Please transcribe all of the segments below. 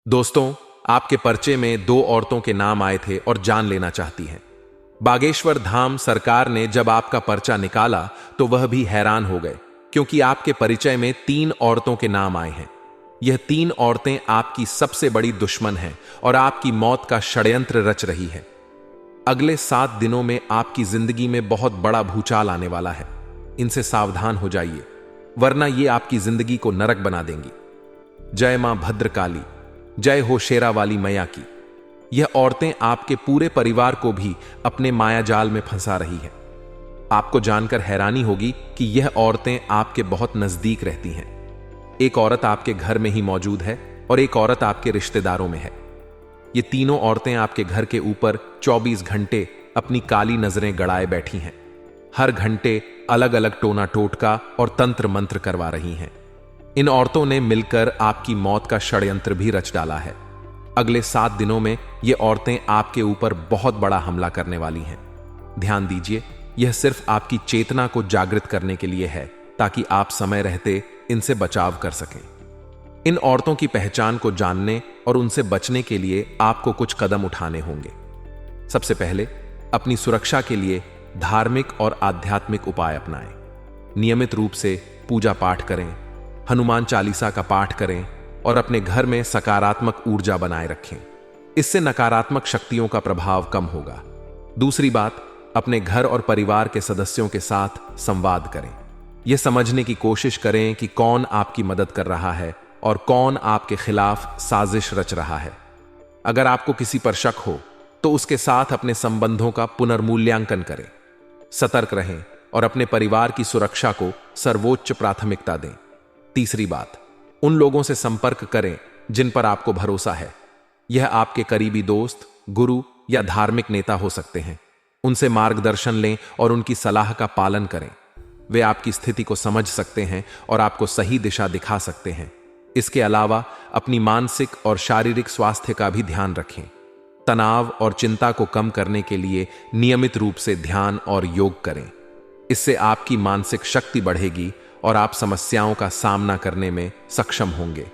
दोस्तों, आपके पर्चे में दो औरतों के नाम आए थे और जान लेना चाहती हैं। बागेश्वर धाम सरकार ने जब आपका पर्चा निकाला तो वह भी हैरान हो गए, क्योंकि आपके परिचय में 3 औरतों के नाम आए हैं। यह 3 औरतें आपकी सबसे बड़ी दुश्मन हैं और आपकी मौत का षड्यंत्र रच रही है। अगले 7 दिनों में आपकी जिंदगी में बहुत बड़ा भूचाल आने वाला है। इनसे सावधान हो जाइए, वरना ये आपकी जिंदगी को नरक बना देंगी। जय मां भद्रकाली, जय हो शेरा वाली मैया की। यह औरतें आपके पूरे परिवार को भी अपने माया जाल में फंसा रही हैं। आपको जानकर हैरानी होगी कि यह औरतें आपके बहुत नजदीक रहती हैं। एक औरत आपके घर में ही मौजूद है और एक औरत आपके रिश्तेदारों में है। ये तीनों औरतें आपके घर के ऊपर 24 घंटे अपनी काली नजरें गड़ाए बैठी हैं। हर घंटे अलग अलग टोना टोटका और तंत्र मंत्र करवा रही हैं। इन औरतों ने मिलकर आपकी मौत का षड्यंत्र भी रच डाला है। अगले 7 दिनों में ये औरतें आपके ऊपर बहुत बड़ा हमला करने वाली हैं। ध्यान दीजिए, यह सिर्फ आपकी चेतना को जागृत करने के लिए है, ताकि आप समय रहते इनसे बचाव कर सकें। इन औरतों की पहचान को जानने और उनसे बचने के लिए आपको कुछ कदम उठाने होंगे। सबसे पहले अपनी सुरक्षा के लिए धार्मिक और आध्यात्मिक उपाय अपनाएं। नियमित रूप से पूजा पाठ करें, हनुमान चालीसा का पाठ करें और अपने घर में सकारात्मक ऊर्जा बनाए रखें। इससे नकारात्मक शक्तियों का प्रभाव कम होगा। दूसरी बात, अपने घर और परिवार के सदस्यों के साथ संवाद करें। यह समझने की कोशिश करें कि कौन आपकी मदद कर रहा है और कौन आपके खिलाफ साजिश रच रहा है। अगर आपको किसी पर शक हो तो उसके साथ अपने संबंधों का पुनर्मूल्यांकन करें। सतर्क रहें और अपने परिवार की सुरक्षा को सर्वोच्च प्राथमिकता दें। तीसरी बात, उन लोगों से संपर्क करें जिन पर आपको भरोसा है। यह आपके करीबी दोस्त, गुरु या धार्मिक नेता हो सकते हैं। उनसे मार्गदर्शन लें और उनकी सलाह का पालन करें। वे आपकी स्थिति को समझ सकते हैं और आपको सही दिशा दिखा सकते हैं। इसके अलावा अपनी मानसिक और शारीरिक स्वास्थ्य का भी ध्यान रखें। तनाव और चिंता को कम करने के लिए नियमित रूप से ध्यान और योग करें। इससे आपकी मानसिक शक्ति बढ़ेगी और आप समस्याओं का सामना करने में सक्षम होंगे।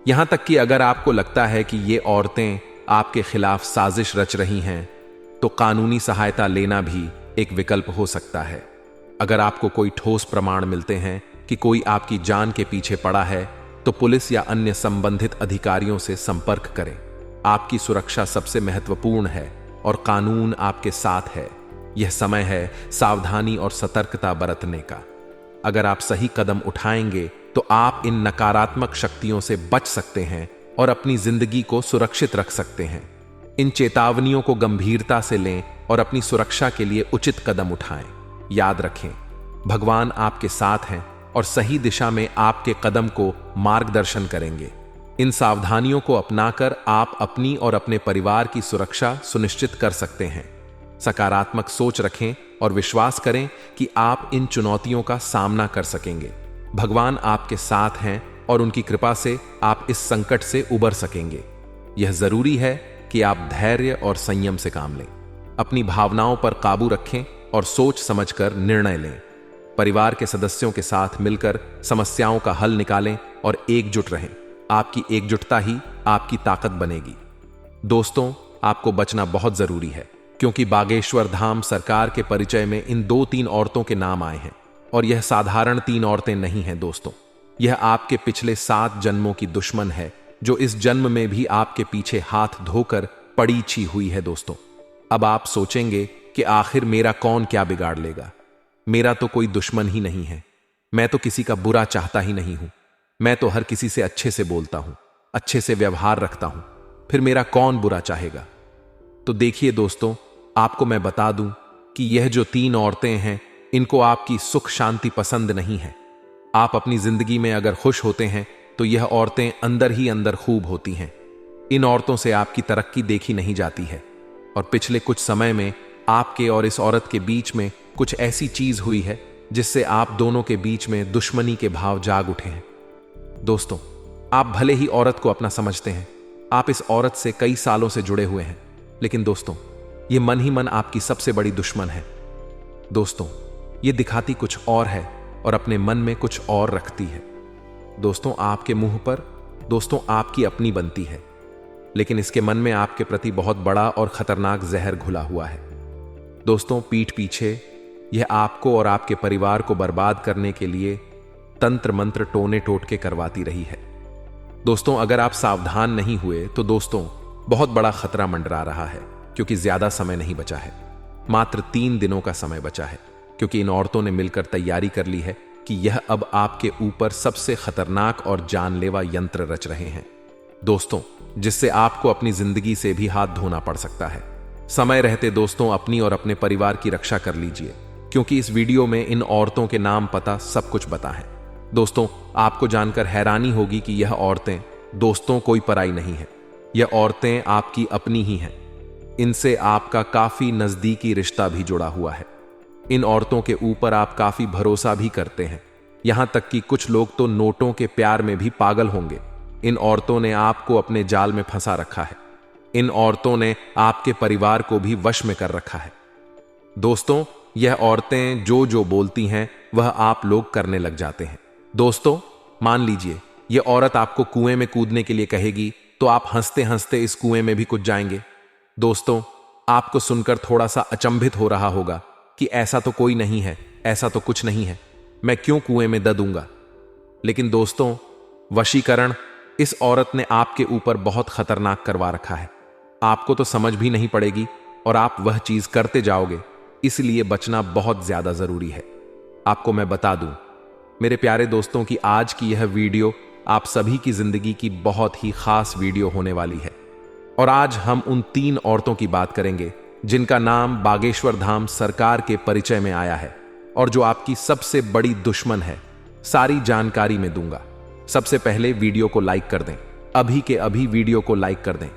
यहां तक कि अगर आपको लगता है कि ये औरतें आपके खिलाफ साजिश रच रही हैं, तो कानूनी सहायता लेना भी एक विकल्प हो सकता है। अगर आपको कोई ठोस प्रमाण मिलते हैं कि कोई आपकी जान के पीछे पड़ा है, तो पुलिस या अन्य संबंधित अधिकारियों से संपर्क करें। आपकी सुरक्षा सबसे महत्वपूर्ण है और कानून आपके साथ है। यह समय है सावधानी और सतर्कता बरतने का। अगर आप सही कदम उठाएंगे तो आप इन नकारात्मक शक्तियों से बच सकते हैं और अपनी जिंदगी को सुरक्षित रख सकते हैं। इन चेतावनियों को गंभीरता से लें और अपनी सुरक्षा के लिए उचित कदम उठाएं। याद रखें, भगवान आपके साथ हैं और सही दिशा में आपके कदम को मार्गदर्शन करेंगे। इन सावधानियों को अपनाकर आप अपनी और अपने परिवार की सुरक्षा सुनिश्चित कर सकते हैं। सकारात्मक सोच रखें और विश्वास करें कि आप इन चुनौतियों का सामना कर सकेंगे। भगवान आपके साथ हैं और उनकी कृपा से आप इस संकट से उबर सकेंगे। यह जरूरी है कि आप धैर्य और संयम से काम लें। अपनी भावनाओं पर काबू रखें और सोच समझकर निर्णय लें। परिवार के सदस्यों के साथ मिलकर समस्याओं का हल निकालें और एकजुट रहें। आपकी एकजुटता ही आपकी ताकत बनेगी। दोस्तों, आपको बचना बहुत जरूरी है, क्योंकि बागेश्वर धाम सरकार के परिचय में इन 2-3 औरतों के नाम आए हैं और यह साधारण 3 औरतें नहीं हैं दोस्तों। यह आपके पिछले 7 जन्मों की दुश्मन है, जो इस जन्म में भी आपके पीछे हाथ धोकर पड़ी छी हुई है दोस्तों। अब आप सोचेंगे कि आखिर मेरा कौन क्या बिगाड़ लेगा। मेरा तो कोई दुश्मन ही नहीं है। मैं तो किसी का बुरा चाहता ही नहीं हूं। मैं तो हर किसी से अच्छे से बोलता हूं, अच्छे से व्यवहार रखता हूं। फिर मेरा कौन बुरा चाहेगा। तो देखिए दोस्तों, आपको मैं बता दूं कि यह जो 3 औरतें हैं, इनको आपकी सुख शांति पसंद नहीं है। आप अपनी जिंदगी में अगर खुश होते हैं तो यह औरतें अंदर ही अंदर खूब होती हैं। इन औरतों से आपकी तरक्की देखी नहीं जाती है और पिछले कुछ समय में आपके और इस औरत के बीच में कुछ ऐसी चीज हुई है जिससे आप दोनों के बीच में दुश्मनी के भाव जाग उठे हैं। दोस्तों, आप भले ही औरत को अपना समझते हैं, आप इस औरत से कई सालों से जुड़े हुए हैं, लेकिन दोस्तों, यह मन ही मन आपकी सबसे बड़ी दुश्मन है। दोस्तों, यह दिखाती कुछ और है और अपने मन में कुछ और रखती है। दोस्तों, आपके मुंह पर दोस्तों आपकी अपनी बनती है, लेकिन इसके मन में आपके प्रति बहुत बड़ा और खतरनाक जहर घुला हुआ है। दोस्तों, पीठ पीछे यह आपको और आपके परिवार को बर्बाद करने के लिए तंत्र मंत्र टोने टोटके करवाती रही है। दोस्तों, अगर आप सावधान नहीं हुए तो दोस्तों बहुत बड़ा खतरा मंडरा रहा है, क्योंकि ज्यादा समय नहीं बचा है। मात्र 3 दिनों का समय बचा है, क्योंकि इन औरतों ने मिलकर तैयारी कर ली है कि यह अब आपके ऊपर सबसे खतरनाक और जानलेवा यंत्र रच रहे हैं दोस्तों, जिससे आपको अपनी जिंदगी से भी हाथ धोना पड़ सकता है। समय रहते दोस्तों अपनी और अपने परिवार की रक्षा कर लीजिए, क्योंकि इस वीडियो में इन औरतों के नाम पता सब कुछ बता है। दोस्तों, आपको जानकर हैरानी होगी कि यह औरतें दोस्तों कोई पराई नहीं है, यह औरतें आपकी अपनी ही हैं। इनसे आपका काफी नजदीकी रिश्ता भी जुड़ा हुआ है। इन औरतों के ऊपर आप काफी भरोसा भी करते हैं, यहां तक कि कुछ लोग तो नोटों के प्यार में भी पागल होंगे। इन औरतों ने आपको अपने जाल में फंसा रखा है। इन औरतों ने आपके परिवार को भी वश में कर रखा है। दोस्तों, यह औरतें जो जो बोलती हैं वह आप लोग करने लग जाते हैं। दोस्तों, मान लीजिए यह औरत आपको कुएं में कूदने के लिए कहेगी, तो आप हंसते हंसते इस कुएं में भी कूद जाएंगे। दोस्तों, आपको सुनकर थोड़ा सा अचंभित हो रहा होगा कि ऐसा तो कोई नहीं है, ऐसा तो कुछ नहीं है, मैं क्यों कुएं में दूंगा। लेकिन दोस्तों, वशीकरण इस औरत ने आपके ऊपर बहुत खतरनाक करवा रखा है। आपको तो समझ भी नहीं पड़ेगी और आप वह चीज करते जाओगे, इसलिए बचना बहुत ज्यादा जरूरी है। आपको मैं बता दूं मेरे प्यारे दोस्तों कि आज की यह वीडियो आप सभी की जिंदगी की बहुत ही खास वीडियो होने वाली है। और आज हम उन 3 औरतों की बात करेंगे जिनका नाम बागेश्वर धाम सरकार के परिचय में आया है और जो आपकी सबसे बड़ी दुश्मन है। सारी जानकारी में दूंगा। सबसे पहले वीडियो को लाइक कर दें, अभी के अभी वीडियो को लाइक कर दें।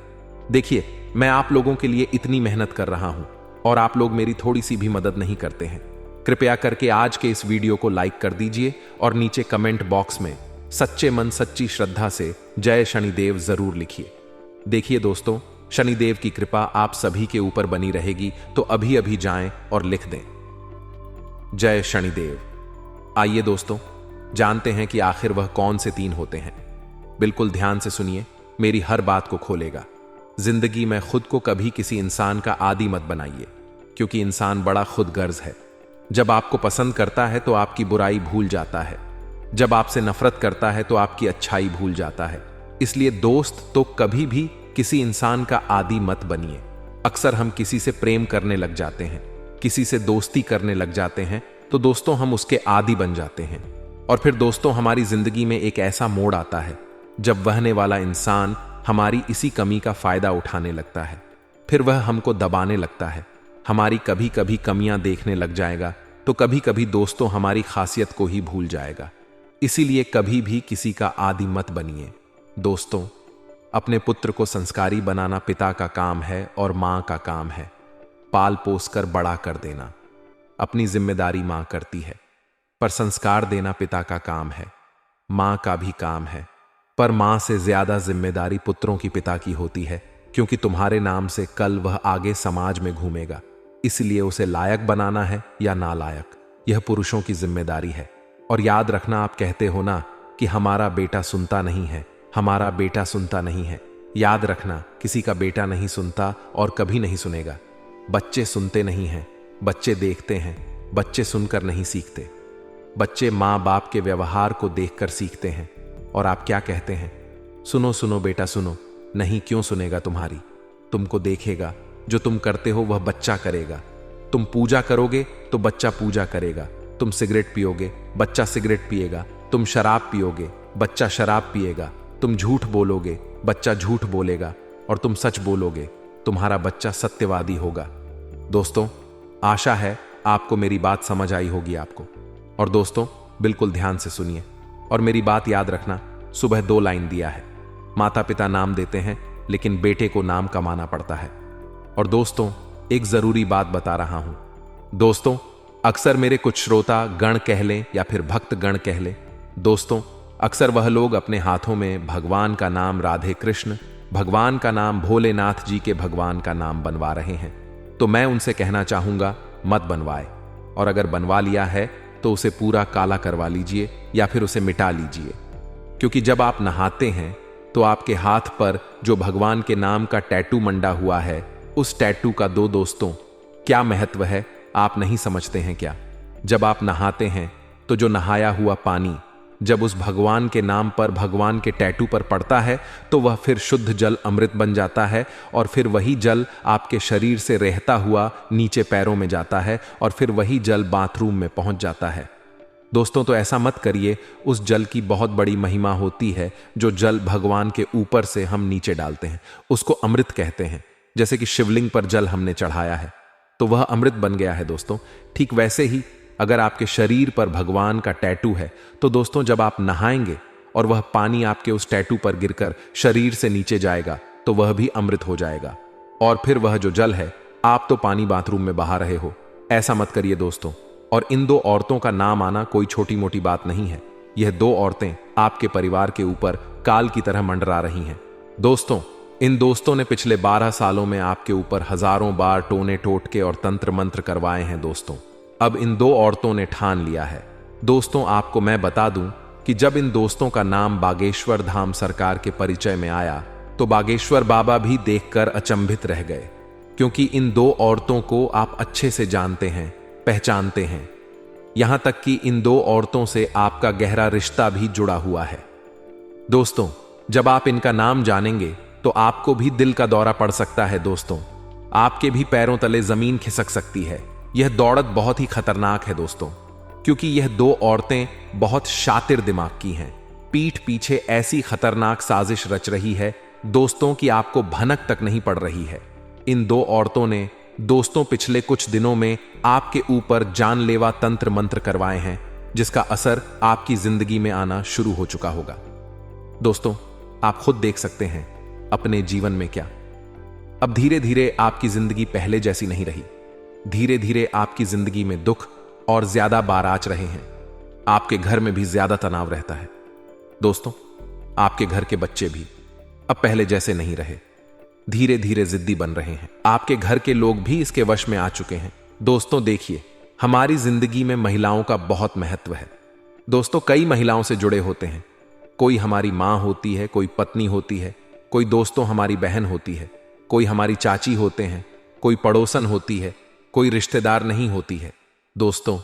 देखिए, मैं आप लोगों के लिए इतनी मेहनत कर रहा हूं और आप लोग मेरी थोड़ी सी भी मदद नहीं करते हैं। कृपया करके आज के इस वीडियो को लाइक कर दीजिए और नीचे कमेंट बॉक्स में सच्चे मन सच्ची श्रद्धा से जय शनिदेव जरूर लिखिए। देखिए दोस्तों, शनिदेव की कृपा आप सभी के ऊपर बनी रहेगी, तो अभी अभी जाएं और लिख दें जय शनिदेव। आइए दोस्तों, जानते हैं कि आखिर वह कौन से 3 होते हैं। बिल्कुल ध्यान से सुनिए, मेरी हर बात को खोलेगा। जिंदगी में खुद को कभी किसी इंसान का आदी मत बनाइए, क्योंकि इंसान बड़ा खुदगर्ज है। जब आपको पसंद करता है तो आपकी बुराई भूल जाता है, जब आपसे नफरत करता है तो आपकी अच्छाई भूल जाता है। इसलिए दोस्त तो कभी भी किसी इंसान का आदी मत बनिए। अक्सर हम किसी से प्रेम करने लग जाते हैं, किसी से दोस्ती करने लग जाते हैं, तो दोस्तों हम उसके आदी बन जाते हैं। और फिर दोस्तों हमारी जिंदगी में एक ऐसा मोड़ आता है जब वहने वाला इंसान हमारी इसी कमी का फायदा उठाने लगता है। फिर वह हमको दबाने लगता है, हमारी कभी कभी कमियां देखने लग जाएगा, तो कभी कभी दोस्तों हमारी खासियत को ही भूल जाएगा। इसीलिए कभी भी किसी का आदी मत बनिए। दोस्तों, अपने पुत्र को संस्कारी बनाना पिता का काम है और मां का काम है। पाल पोस कर बड़ा कर देना अपनी जिम्मेदारी मां करती है, पर संस्कार देना पिता का काम है। मां का भी काम है, पर मां से ज्यादा जिम्मेदारी पुत्रों की पिता की होती है, क्योंकि तुम्हारे नाम से कल वह आगे समाज में घूमेगा। इसलिए उसे लायक बनाना है या नालायक, यह पुरुषों की जिम्मेदारी है। और याद रखना, आप कहते हो ना कि हमारा बेटा सुनता नहीं है, हमारा बेटा सुनता नहीं है। याद रखना, किसी का बेटा नहीं सुनता और कभी नहीं सुनेगा। बच्चे सुनते नहीं हैं, बच्चे देखते हैं, बच्चे सुनकर नहीं सीखते। बच्चे माँ बाप के व्यवहार को देखकर सीखते हैं। और आप क्या कहते हैं? सुनो सुनो बेटा सुनो। नहीं, क्यों सुनेगा तुम्हारी? तुमको देखेगा, जो तुम करते हो वह बच्चा करेगा। तुम पूजा करोगे तो बच्चा पूजा करेगा। तुम सिगरेट पियोगे, बच्चा सिगरेट पिएगा। तुम शराब पियोगे, बच्चा शराब पिएगा। तुम झूठ बोलोगे, बच्चा झूठ बोलेगा। और तुम सच बोलोगे, तुम्हारा बच्चा सत्यवादी होगा। दोस्तों, आशा है आपको मेरी बात समझ आई होगी आपको। और दोस्तों, बिल्कुल ध्यान से सुनिए और मेरी बात याद रखना। सुबह 2 लाइन दिया है। माता पिता नाम देते हैं, लेकिन बेटे को नाम कमाना पड़ता है। और दोस्तों, एक जरूरी बात बता रहा हूं। दोस्तों, अक्सर मेरे कुछ श्रोता गण कह लें या फिर भक्त गण कह लें, दोस्तों अक्सर वह लोग अपने हाथों में भगवान का नाम राधे कृष्ण, भगवान का नाम भोलेनाथ जी के भगवान का नाम बनवा रहे हैं। तो मैं उनसे कहना चाहूंगा, मत बनवाए। और अगर बनवा लिया है तो उसे पूरा काला करवा लीजिए या फिर उसे मिटा लीजिए। क्योंकि जब आप नहाते हैं तो आपके हाथ पर जो भगवान के नाम का टैटू मंडा हुआ है, उस टैटू का दोस्तों क्या महत्व है आप नहीं समझते हैं क्या? जब आप नहाते हैं तो जो नहाया हुआ पानी जब उस भगवान के नाम पर भगवान के टैटू पर पड़ता है तो वह फिर शुद्ध जल अमृत बन जाता है, और फिर वही जल आपके शरीर से रहता हुआ नीचे पैरों में जाता है, और फिर वही जल बाथरूम में पहुंच जाता है। दोस्तों, तो ऐसा मत करिए, उस जल की बहुत बड़ी महिमा होती है। जो जल भगवान के ऊपर से हम नीचे डालते हैं उसको अमृत कहते हैं। जैसे कि शिवलिंग पर जल हमने चढ़ाया है तो वह अमृत बन गया है दोस्तों। ठीक वैसे ही अगर आपके शरीर पर भगवान का टैटू है तो दोस्तों जब आप नहाएंगे और वह पानी आपके उस टैटू पर गिरकर शरीर से नीचे जाएगा तो वह भी अमृत हो जाएगा, और फिर वह जो जल है, आप तो पानी बाथरूम में बहा रहे हो। ऐसा मत करिए दोस्तों। और इन दो औरतों का नाम आना कोई छोटी मोटी बात नहीं है। यह दो औरतें आपके परिवार के ऊपर काल की तरह मंडरा रही हैं। दोस्तों, इन दोस्तों ने पिछले 12 सालों में आपके ऊपर हजारों बार टोने टोटके और तंत्र मंत्र करवाए हैं दोस्तों। अब इन दो औरतों ने ठान लिया है। दोस्तों, आपको मैं बता दूं कि जब इन दोस्तों का नाम बागेश्वर धाम सरकार के परिचय में आया तो बागेश्वर बाबा भी देखकर अचंभित रह गए, क्योंकि इन दो औरतों को आप अच्छे से जानते हैं, पहचानते हैं। यहां तक कि इन दो औरतों से आपका गहरा रिश्ता भी जुड़ा हुआ है। दोस्तों, जब आप इनका नाम जानेंगे तो आपको भी दिल का दौरा पड़ सकता है दोस्तों। आपके भी पैरों तले जमीन खिसक सकती है। यह दौड़त बहुत ही खतरनाक है दोस्तों, क्योंकि यह दो औरतें बहुत शातिर दिमाग की हैं। पीठ पीछे ऐसी खतरनाक साजिश रच रही है दोस्तों कि आपको भनक तक नहीं पड़ रही है। इन दो औरतों ने दोस्तों पिछले कुछ दिनों में आपके ऊपर जानलेवा तंत्र मंत्र करवाए हैं, जिसका असर आपकी जिंदगी में आना शुरू हो चुका होगा। दोस्तों, आप खुद देख सकते हैं अपने जीवन में क्या अब धीरे धीरे आपकी जिंदगी पहले जैसी नहीं रही। धीरे धीरे आपकी जिंदगी में दुख और ज्यादा बार आच रहे हैं। आपके घर में भी ज्यादा तनाव रहता है। दोस्तों, आपके घर के बच्चे भी अब पहले जैसे नहीं रहे, धीरे धीरे जिद्दी बन रहे हैं। आपके घर के लोग भी इसके वश में आ चुके हैं। दोस्तों देखिए, हमारी जिंदगी में महिलाओं का बहुत महत्व है। दोस्तों, कई महिलाओं से जुड़े होते हैं। कोई हमारी माँ होती है, कोई पत्नी होती है, कोई दोस्तों हमारी बहन होती है, कोई हमारी चाची होते हैं, कोई पड़ोसन होती है, कोई रिश्तेदार नहीं होती है। दोस्तों,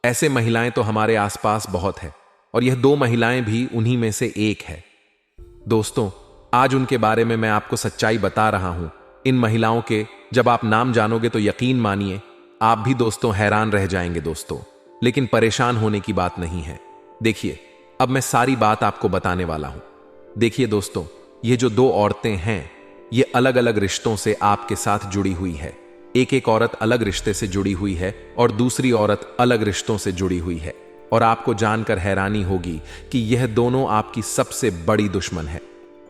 ऐसे महिलाएं तो हमारे आसपास बहुत है, और यह दो महिलाएं भी उन्हीं में से एक है। दोस्तों, आज उनके बारे में मैं आपको सच्चाई बता रहा हूं। इन महिलाओं के जब आप नाम जानोगे तो यकीन मानिए आप भी दोस्तों हैरान रह जाएंगे दोस्तों। लेकिन परेशान होने की बात नहीं है। देखिए, अब मैं सारी बात आपको बताने वाला हूं। देखिए दोस्तों, ये जो दो औरतें हैं, ये अलग अलग रिश्तों से आपके साथ जुड़ी हुई है। एक एक औरत अलग रिश्ते से जुड़ी हुई है और दूसरी औरत अलग रिश्तों से जुड़ी हुई है। और आपको जानकर हैरानी होगी कि यह दोनों आपकी सबसे बड़ी दुश्मन है।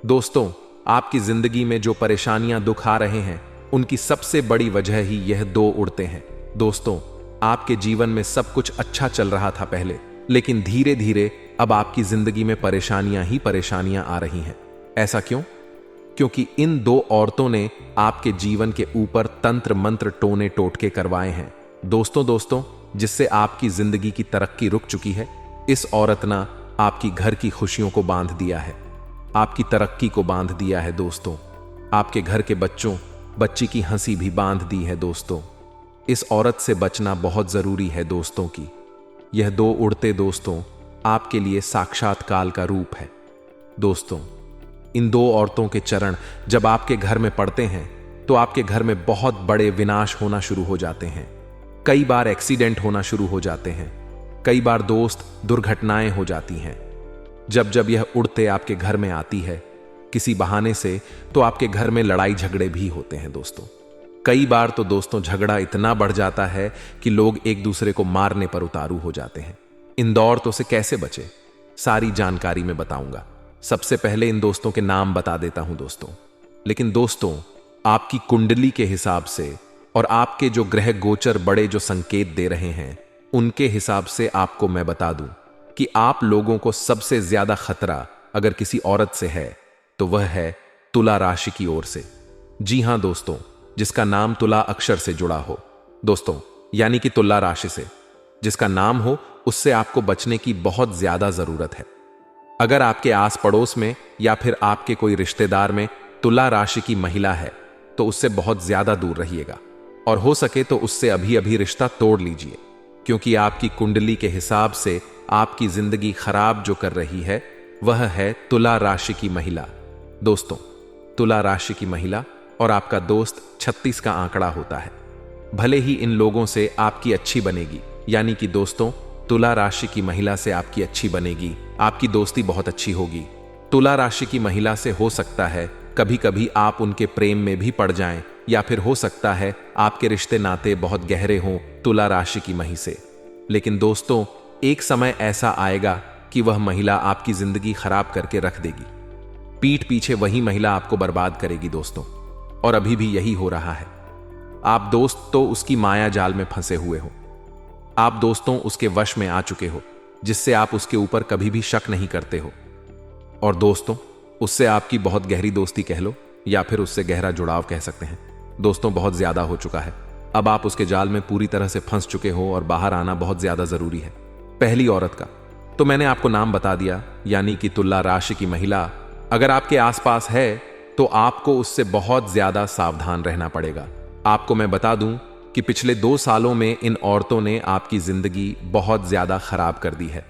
दोस्तों, आपकी जिंदगी में जो परेशानियां दुख आ रहे हैं, उनकी सबसे बड़ी वजह ही यह दो उड़ते हैं। दोस्तों, आपके जीवन में सब कुछ अच्छा चल रहा था पहले, लेकिन धीरे धीरे अब आपकी जिंदगी में परेशानियां ही परेशानियां आ रही हैं। ऐसा क्यों? क्योंकि इन दो औरतों ने आपके जीवन के ऊपर तंत्र मंत्र टोने टोटके करवाए हैं। दोस्तों, जिससे आपकी जिंदगी की तरक्की रुक चुकी है। इस औरत ने आपकी घर की खुशियों को बांध दिया है, आपकी तरक्की को बांध दिया है दोस्तों। आपके घर के बच्ची की हंसी भी बांध दी है दोस्तों। इस औरत से बचना बहुत जरूरी है दोस्तों की। यह दो उड़ते दोस्तों आपके लिए साक्षात काल का रूप है। दोस्तों, इन दो औरतों के चरण जब आपके घर में पड़ते हैं तो आपके घर में बहुत बड़े विनाश होना शुरू हो जाते हैं। कई बार एक्सीडेंट होना शुरू हो जाते हैं। कई बार दोस्त दुर्घटनाएं हो जाती हैं। जब जब यह उड़ते आपके घर में आती है किसी बहाने से, तो आपके घर में लड़ाई झगड़े भी होते हैं दोस्तों। कई बार तो दोस्तों झगड़ा इतना बढ़ जाता है कि लोग एक दूसरे को मारने पर उतारू हो जाते हैं। इन दो औरतों से कैसे बचे, सारी जानकारी मैं बताऊंगा। सबसे पहले इन दोस्तों के नाम बता देता हूं दोस्तों। लेकिन दोस्तों, आपकी कुंडली के हिसाब से और आपके जो ग्रह गोचर बड़े जो संकेत दे रहे हैं, उनके हिसाब से आपको मैं बता दूं कि आप लोगों को सबसे ज्यादा खतरा अगर किसी औरत से है तो वह है तुला राशि की ओर से। जी हां दोस्तों, जिसका नाम तुला अक्षर से जुड़ा हो दोस्तों, यानी कि तुला राशि से जिसका नाम हो, उससे आपको बचने की बहुत ज्यादा जरूरत है। अगर आपके आस पड़ोस में या फिर आपके कोई रिश्तेदार में तुला राशि की महिला है तो उससे बहुत ज्यादा दूर रहिएगा, और हो सके तो उससे अभी अभी रिश्ता तोड़ लीजिए, क्योंकि आपकी कुंडली के हिसाब से आपकी जिंदगी खराब जो कर रही है वह है तुला राशि की महिला। दोस्तों, तुला राशि की महिला और आपका दोस्त 36 का आंकड़ा होता है। भले ही इन लोगों से आपकी अच्छी बनेगी, यानी कि दोस्तों तुला राशि की महिला से आपकी अच्छी बनेगी, आपकी दोस्ती बहुत अच्छी होगी। तुला राशि की महिला से हो सकता है कभी कभी आप उनके प्रेम में भी पड़ जाएं, या फिर हो सकता है आपके रिश्ते नाते बहुत गहरे हों तुला राशि की मही से। लेकिन दोस्तों, एक समय ऐसा आएगा कि वह महिला आपकी जिंदगी खराब करके रख देगी। पीठ पीछे वही महिला आपको बर्बाद करेगी दोस्तों, और अभी भी यही हो रहा है। आप दोस्त तो उसकी माया जाल में फंसे हुए हो, आप दोस्तों उसके वश में आ चुके हो, जिससे आप उसके ऊपर कभी भी शक नहीं करते हो। और दोस्तों, उससे आपकी बहुत गहरी दोस्ती कह लो या फिर उससे गहरा जुड़ाव कह सकते हैं, दोस्तों बहुत ज्यादा हो चुका है। अब आप उसके जाल में पूरी तरह से फंस चुके हो और बाहर आना बहुत ज्यादा जरूरी है। पहली औरत का तो मैंने आपको नाम बता दिया, यानी कि तुला राशि की महिला अगर आपके आसपास है तो आपको उससे बहुत ज्यादा सावधान रहना पड़ेगा। आपको मैं बता दूं कि पिछले 2 सालों में इन औरतों ने आपकी जिंदगी बहुत ज्यादा खराब कर दी है।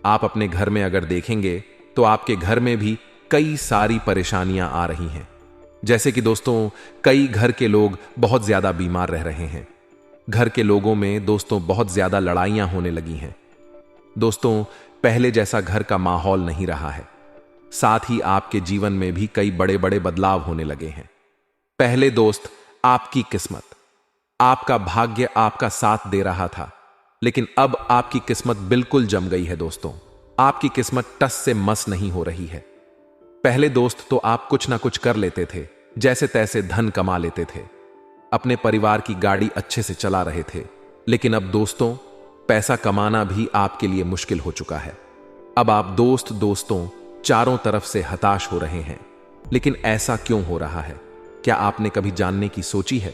आप अपने घर में अगर देखेंगे तो आपके घर में भी कई सारी परेशानियां आ रही हैं। जैसे कि दोस्तों, कई घर के लोग बहुत ज्यादा बीमार रह रहे हैं। घर के लोगों में दोस्तों बहुत ज्यादा लड़ाइयां होने लगी हैं। दोस्तों, पहले जैसा घर का माहौल नहीं रहा है। साथ ही आपके जीवन में भी कई बड़े बड़े बदलाव होने लगे हैं। पहले दोस्त आपकी किस्मत, आपका भाग्य आपका साथ दे रहा था, लेकिन अब आपकी किस्मत बिल्कुल जम गई है दोस्तों। आपकी किस्मत टस से मस नहीं हो रही है। पहले दोस्त तो आप कुछ ना कुछ कर लेते थे, जैसे तैसे धन कमा लेते थे, अपने परिवार की गाड़ी अच्छे से चला रहे थे। लेकिन अब दोस्तों, पैसा कमाना भी आपके लिए मुश्किल हो चुका है। अब आप दोस्तों चारों तरफ से हताश हो रहे हैं। लेकिन ऐसा क्यों हो रहा है? क्या आपने कभी जानने की सोची है?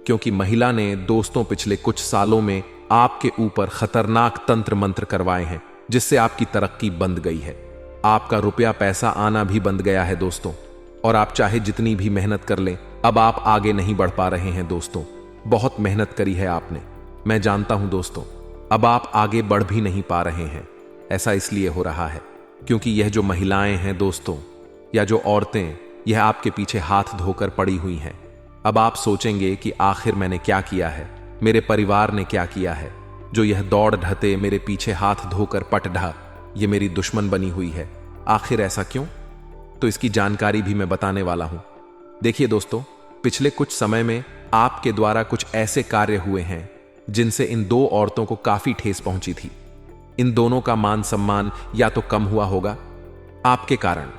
क्योंकि महिला ने दोस्तों पिछले कुछ सालों में आपके ऊपर खतरनाक तंत्र मंत्र करवाए हैं, जिससे आपकी तरक्की बंद गई है। आपका रुपया पैसा आना भी बंद गया है दोस्तों, और आप चाहे जितनी भी मेहनत कर लें, अब आप आगे नहीं बढ़ पा रहे हैं दोस्तों। बहुत मेहनत करी है आपने, मैं जानता हूं दोस्तों, अब आप आगे बढ़ भी नहीं पा रहे हैं। ऐसा इसलिए हो रहा है क्योंकि यह जो महिलाएं हैं दोस्तों, या जो औरतें, यह आपके पीछे हाथ धोकर पड़ी हुई हैं। अब आप सोचेंगे कि आखिर मैंने क्या किया है, मेरे परिवार ने क्या किया है, जो यह दौड़ ढहते मेरे पीछे हाथ धोकर पट ढहा, ये मेरी दुश्मन बनी हुई है। आखिर ऐसा क्यों? तो इसकी जानकारी भी मैं बताने वाला हूं। देखिए दोस्तों, पिछले कुछ समय में आपके द्वारा कुछ ऐसे कार्य हुए हैं जिनसे इन 2 औरतों को काफी ठेस पहुंची थी। इन दोनों का मान सम्मान या तो कम हुआ होगा आपके कारण।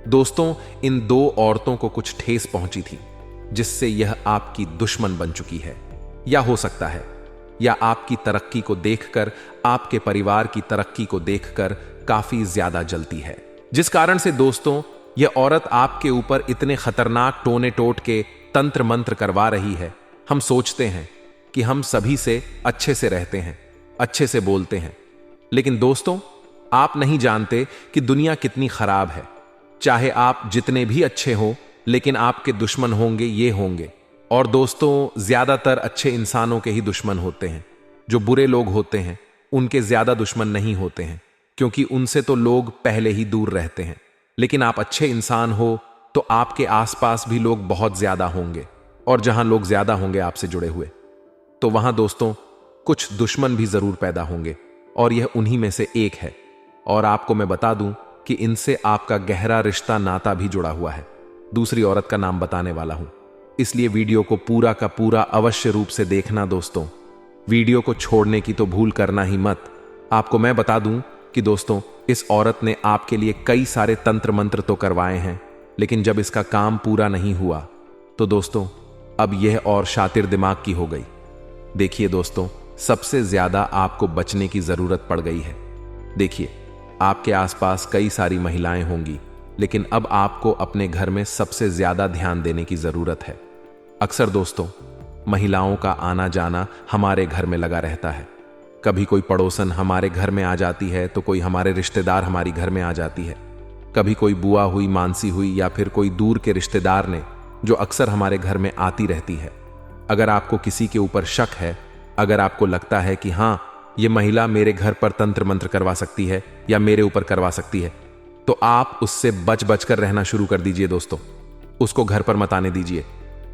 दोस्तों, इन 2 औरतों को कुछ ठेस पहुंची थी, जिससे यह आपकी दुश्मन बन चुकी है। या हो सकता है या आपकी तरक्की को देखकर, आपके परिवार की तरक्की को देखकर काफी ज्यादा जलती है, जिस कारण से दोस्तों यह औरत आपके ऊपर इतने खतरनाक टोने टोट के तंत्र मंत्र करवा रही है। हम सोचते हैं कि हम सभी से अच्छे से रहते हैं, अच्छे से बोलते हैं, लेकिन दोस्तों आप नहीं जानते कि दुनिया कितनी खराब है। चाहे आप जितने भी अच्छे हो, लेकिन आपके दुश्मन होंगे ये होंगे। और दोस्तों, ज्यादातर अच्छे इंसानों के ही दुश्मन होते हैं। जो बुरे लोग होते हैं उनके ज्यादा दुश्मन नहीं होते हैं, क्योंकि उनसे तो लोग पहले ही दूर रहते हैं। लेकिन आप अच्छे इंसान हो तो आपके आसपास भी लोग बहुत ज्यादा होंगे, और जहां लोग ज्यादा होंगे आपसे जुड़े हुए, तो वहां दोस्तों कुछ दुश्मन भी जरूर पैदा होंगे, और यह उन्हीं में से एक है। और आपको मैं बता दूं कि इनसे आपका गहरा रिश्ता नाता भी जुड़ा हुआ है। दूसरी औरत का नाम बताने वाला हूं, इसलिए वीडियो को पूरा का पूरा अवश्य रूप से देखना दोस्तों। वीडियो को छोड़ने की तो भूल करना ही मत। आपको मैं बता दूं कि दोस्तों, इस औरत ने आपके लिए कई सारे तंत्र मंत्र तो करवाए हैं, लेकिन जब इसका काम पूरा नहीं हुआ तो दोस्तों अब यह और शातिर दिमाग की हो गई। देखिए दोस्तों, सबसे ज्यादा आपको बचने की जरूरत पड़ गई है। देखिए, आपके आसपास कई सारी महिलाएं होंगी, लेकिन अब आपको अपने घर में सबसे ज्यादा ध्यान देने की जरूरत है। अक्सर दोस्तों महिलाओं का आना जाना हमारे घर में लगा रहता है। कभी कोई पड़ोसन हमारे घर में आ जाती है तो कोई हमारे रिश्तेदार हमारी घर में आ जाती है। कभी कोई बुआ हुई, मानसी हुई या फिर कोई दूर के रिश्तेदार ने जो अक्सर हमारे घर में आती रहती है। अगर आपको किसी के ऊपर शक है, अगर आपको लगता है कि हाँ ये महिला मेरे घर पर तंत्र मंत्र करवा सकती है या मेरे ऊपर करवा सकती है, तो आप उससे बच बच कर रहना शुरू कर दीजिए दोस्तों। उसको घर पर मत आने दीजिए।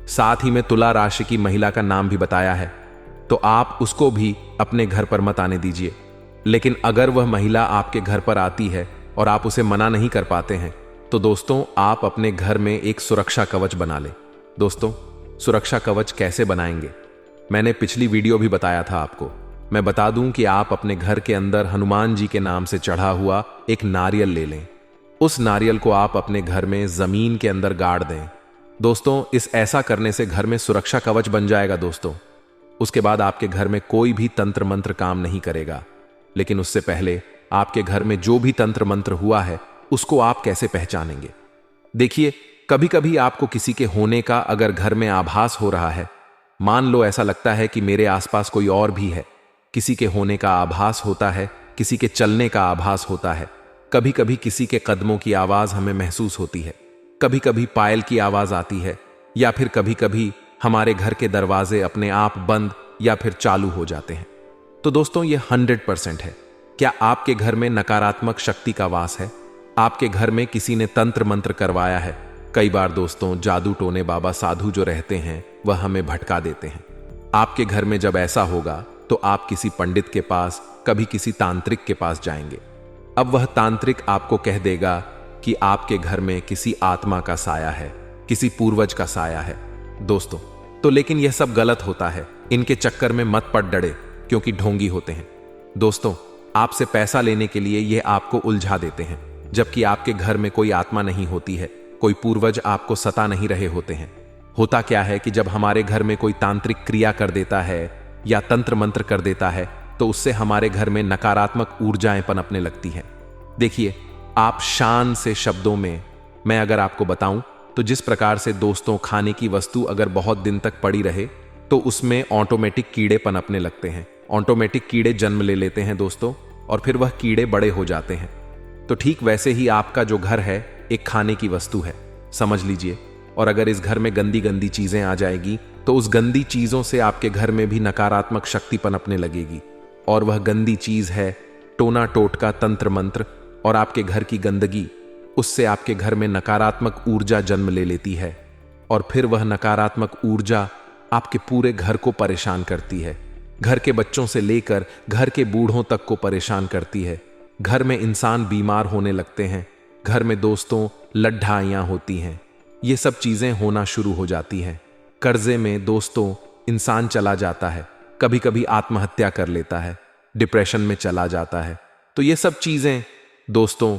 साथ ही में तुला राशि की महिला का नाम भी बताया है, तो आप उसको भी अपने घर पर मत आने दीजिए। लेकिन अगर वह महिला आपके घर पर आती है और आप उसे मना नहीं कर पाते हैं, तो दोस्तों आप अपने घर में एक सुरक्षा कवच बना लें। दोस्तों, सुरक्षा कवच कैसे बनाएंगे, मैंने पिछली वीडियो भी बताया था आपको। मैं बता दूं कि आप अपने घर के अंदर हनुमान जी के नाम से चढ़ा हुआ एक नारियल ले लें। उस नारियल को आप अपने घर में जमीन के अंदर गाड़ दें। दोस्तों, इस ऐसा करने से घर में सुरक्षा कवच बन जाएगा दोस्तों। उसके बाद आपके घर में कोई भी तंत्र मंत्र काम नहीं करेगा। लेकिन उससे पहले आपके घर में जो भी तंत्र मंत्र हुआ है उसको आप कैसे पहचानेंगे? देखिए, कभी कभी आपको किसी के होने का अगर घर में आभास हो रहा है, मान लो ऐसा लगता है कि मेरे आसपास कोई और भी है, किसी के होने का आभास होता है, किसी के चलने का आभास होता है, कभी कभी किसी के कदमों की आवाज हमें महसूस होती है, कभी कभी पायल की आवाज आती है, या फिर कभी कभी हमारे घर के दरवाजे अपने आप बंद या फिर चालू हो जाते हैं, तो दोस्तों ये 100% है। क्या आपके घर में नकारात्मक शक्ति का वास है? आपके घर में किसी ने तंत्र मंत्र करवाया है? कई बार दोस्तों जादू टोने बाबा साधु जो रहते हैं वह हमें भटका देते हैं। आपके घर में जब ऐसा होगा तो आप किसी पंडित के पास, कभी किसी तांत्रिक के पास जाएंगे। अब वह तांत्रिक आपको कह देगा कि आपके घर में किसी आत्मा का साया है, किसी पूर्वज का साया है। दोस्तों, तो लेकिन यह सब गलत होता है। इनके चक्कर में मत पड़ डरे, क्योंकि ढोंगी होते हैं। दोस्तों, आपसे पैसा लेने के लिए यह आपको उलझा देते हैं, जबकि आपके घर में कोई आत्मा नहीं होती है, कोई पूर्वज आपको सता नहीं रहे होते हैं। होता क्या है कि जब हमारे घर में कोई तांत्रिक क्रिया कर देता है या तंत्र मंत्र कर देता है, तो उससे हमारे घर में नकारात्मक ऊर्जाएं पनपने लगती हैं। देखिए, आप शान से शब्दों में मैं अगर आपको बताऊं तो जिस प्रकार से दोस्तों खाने की वस्तु अगर बहुत दिन तक पड़ी रहे तो उसमें ऑटोमेटिक कीड़े पनपने लगते हैं, ऑटोमेटिक कीड़े जन्म ले लेते हैं दोस्तों, और फिर वह कीड़े बड़े हो जाते हैं। तो ठीक वैसे ही आपका जो घर है एक खाने की वस्तु है, समझ लीजिए। और अगर इस घर में गंदी गंदी चीजें आ जाएगी तो उस गंदी चीजों से आपके घर में भी नकारात्मक शक्ति पनपने लगेगी, और वह गंदी चीज है टोना टोटका, तंत्र मंत्र, और आपके घर की गंदगी, उससे आपके घर में नकारात्मक ऊर्जा जन्म ले लेती है, और फिर वह नकारात्मक ऊर्जा आपके पूरे घर को परेशान करती है। घर के बच्चों से लेकर घर के बूढ़ों तक को परेशान करती है। घर में इंसान बीमार होने लगते हैं, घर में दोस्तों लड्ढाइयां होती हैं, ये सब चीजें होना शुरू हो जाती हैं। कर्जे में दोस्तों इंसान चला जाता है, कभी कभी आत्महत्या कर लेता है, डिप्रेशन में चला जाता है। तो ये सब चीजें दोस्तों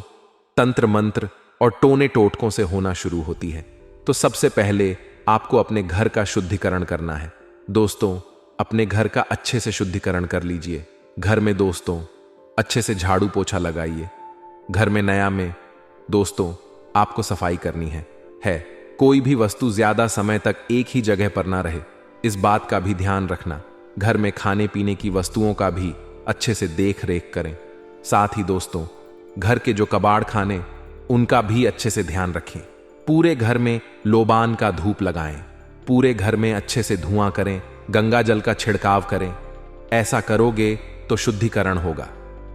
तंत्र मंत्र और टोने टोटकों से होना शुरू होती है। तो सबसे पहले आपको अपने घर का शुद्धिकरण करना है। दोस्तों, अपने घर का अच्छे से शुद्धिकरण कर लीजिए। घर में दोस्तों अच्छे से झाड़ू पोछा लगाइए। घर में नया में दोस्तों आपको सफाई करनी है। कोई भी वस्तु ज्यादा समय तक एक ही जगह पर ना रहे, इस बात का भी ध्यान रखना। घर में खाने पीने की वस्तुओं का भी अच्छे से देख रेख करें। साथ ही दोस्तों घर के जो कबाड़ खाने, उनका भी अच्छे से ध्यान रखें। पूरे घर में लोबान का धूप लगाएं, पूरे घर में अच्छे से धुआं करें, गंगा जल का छिड़काव करें। ऐसा करोगे तो शुद्धिकरण होगा।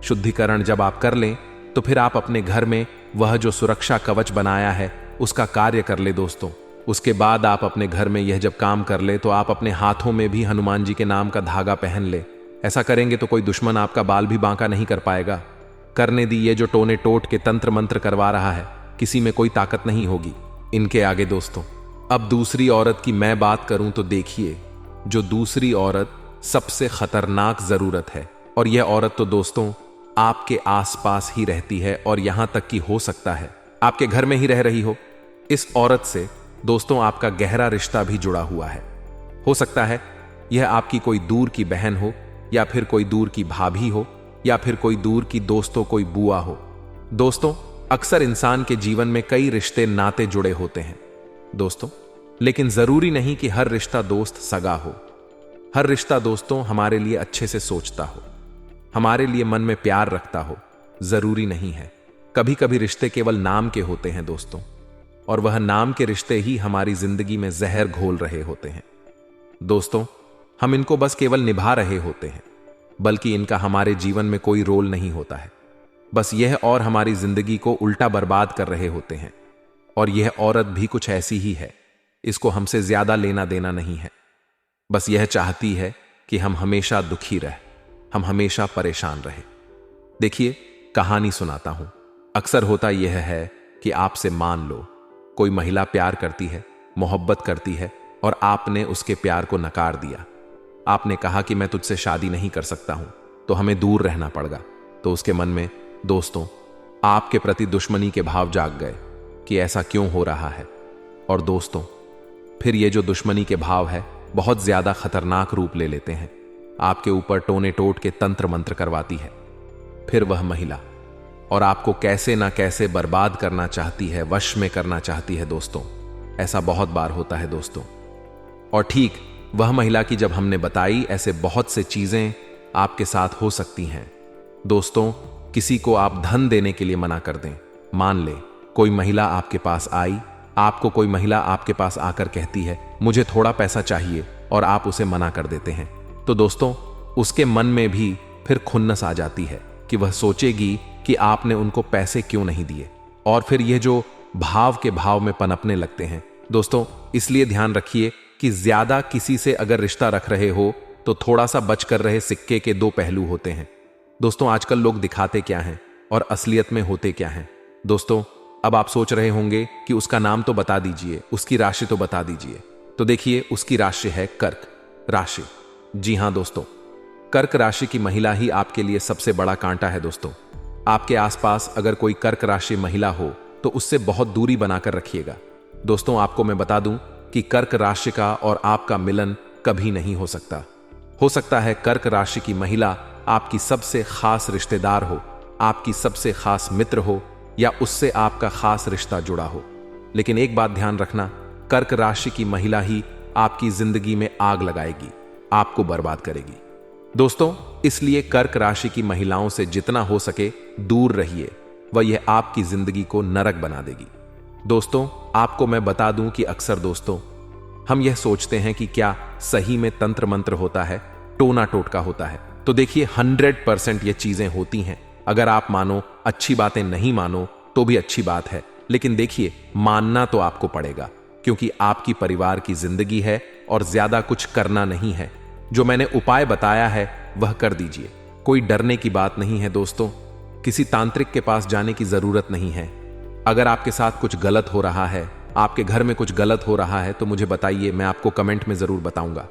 शुद्धिकरण जब आप कर लें तो फिर आप अपने घर में वह जो सुरक्षा कवच बनाया है उसका कार्य कर ले दोस्तों। उसके बाद आप अपने घर में यह जब काम कर ले तो आप अपने हाथों में भी हनुमान जी के नाम का धागा पहन ले। ऐसा करेंगे तो कोई दुश्मन आपका बाल भी बांका नहीं कर पाएगा। करने दी ये जो टोने टोट के तंत्र मंत्र करवा रहा है, किसी में कोई ताकत नहीं होगी इनके आगे दोस्तों। अब दूसरी औरत की मैं बात करूं तो देखिए, जो दूसरी औरत सबसे खतरनाक जरूरत है, और यह औरत तो दोस्तों आपके आसपास ही रहती है, और यहां तक कि हो सकता है आपके घर में ही रह रही हो। इस औरत से दोस्तों आपका गहरा रिश्ता भी जुड़ा हुआ है। हो सकता है यह आपकी कोई दूर की बहन हो, या फिर कोई दूर की भाभी हो, या फिर कोई दूर की दोस्तों कोई बुआ हो। दोस्तों अक्सर इंसान के जीवन में कई रिश्ते नाते जुड़े होते हैं दोस्तों, लेकिन जरूरी नहीं कि हर रिश्ता दोस्त सगा हो। हर रिश्ता दोस्तों हमारे लिए अच्छे से सोचता हो। हमारे लिए मन में प्यार रखता हो। जरूरी नहीं है। कभी कभी रिश्ते केवल नाम के होते हैं दोस्तों, और वह नाम के रिश्ते ही हमारी जिंदगी में जहर घोल रहे होते हैं। दोस्तों, हम इनको बस केवल निभा रहे होते हैं, बल्कि इनका हमारे जीवन में कोई रोल नहीं होता है। बस यह और हमारी जिंदगी को उल्टा बर्बाद कर रहे होते हैं। और यह औरत भी कुछ ऐसी ही है। इसको हमसे ज्यादा लेना देना नहीं है। बस यह चाहती है कि हम हमेशा दुखी रहे, हम हमेशा परेशान रहे। देखिए, कहानी सुनाता हूं। अक्सर होता यह है कि आपसे मान लो कोई महिला प्यार करती है, मोहब्बत करती है, और आपने उसके प्यार को नकार दिया। आपने कहा कि मैं तुझसे शादी नहीं कर सकता हूं, तो हमें दूर रहना पड़ेगा। तो उसके मन में दोस्तों आपके प्रति दुश्मनी के भाव जाग गए कि ऐसा क्यों हो रहा है। और दोस्तों, फिर ये जो दुश्मनी के भाव है बहुत ज्यादा खतरनाक रूप ले लेते हैं। आपके ऊपर टोने टोट के तंत्र मंत्र करवाती है। फिर वह महिला और आपको कैसे ना कैसे बर्बाद करना चाहती है, वश में करना चाहती है। दोस्तों, ऐसा बहुत बार होता है दोस्तों। और ठीक वह महिला की जब हमने बताई, ऐसे बहुत से चीजें आपके साथ हो सकती हैं। दोस्तों, किसी को आप धन देने के लिए मना कर दें। मान ले कोई महिला आपके पास आई, आपको कोई महिला आपके पास आकर कहती है मुझे थोड़ा पैसा चाहिए, और आप उसे मना कर देते हैं। तो दोस्तों, उसके मन में भी फिर खुन्नस आ जाती है कि वह सोचेगी कि आपने उनको पैसे क्यों नहीं दिए। और फिर यह जो भाव के भाव में पनपने लगते हैं। दोस्तों, इसलिए ध्यान रखिए कि ज्यादा किसी से अगर रिश्ता रख रहे हो तो थोड़ा सा बचकर रहे। सिक्के के दो पहलू होते हैं। दोस्तों, आजकल लोग दिखाते क्या हैं और असलियत में होते क्या हैं। दोस्तों, अब आप सोच रहे होंगे कि उसका नाम तो बता दीजिए, उसकी राशि तो बता दीजिए। तो देखिए, उसकी राशि है कर्क राशि। जी हां दोस्तों, कर्क राशि की महिला ही आपके लिए सबसे बड़ा कांटा है। दोस्तों, आपके आसपास अगर कोई कर्क राशि महिला हो तो उससे बहुत दूरी बनाकर रखिएगा। दोस्तों, आपको मैं बता दूं कि कर्क राशि का और आपका मिलन कभी नहीं हो सकता। हो सकता है कर्क राशि की महिला आपकी सबसे खास रिश्तेदार हो, आपकी सबसे खास मित्र हो, या उससे आपका खास रिश्ता जुड़ा हो। लेकिन एक बात ध्यान रखना, कर्क राशि की महिला ही आपकी जिंदगी में आग लगाएगी, आपको बर्बाद करेगी। दोस्तों, इसलिए कर्क राशि की महिलाओं से जितना हो सके दूर रहिए, वह यह आपकी जिंदगी को नरक बना देगी। दोस्तों, आपको मैं बता दूं कि अक्सर दोस्तों हम यह सोचते हैं कि क्या सही में तंत्र मंत्र होता है, टोना टोटका होता है। तो देखिए, 100% ये चीजें होती हैं। अगर आप मानो, अच्छी बातें नहीं मानो तो भी अच्छी बात है, लेकिन देखिए, मानना तो आपको पड़ेगा, क्योंकि आपकी परिवार की जिंदगी है और ज्यादा कुछ करना नहीं है। जो मैंने उपाय बताया है वह कर दीजिए। कोई डरने की बात नहीं है दोस्तों, किसी तांत्रिक के पास जाने की जरूरत नहीं है। अगर आपके साथ कुछ गलत हो रहा है, आपके घर में कुछ गलत हो रहा है, तो मुझे बताइए, मैं आपको कमेंट में जरूर बताऊंगा।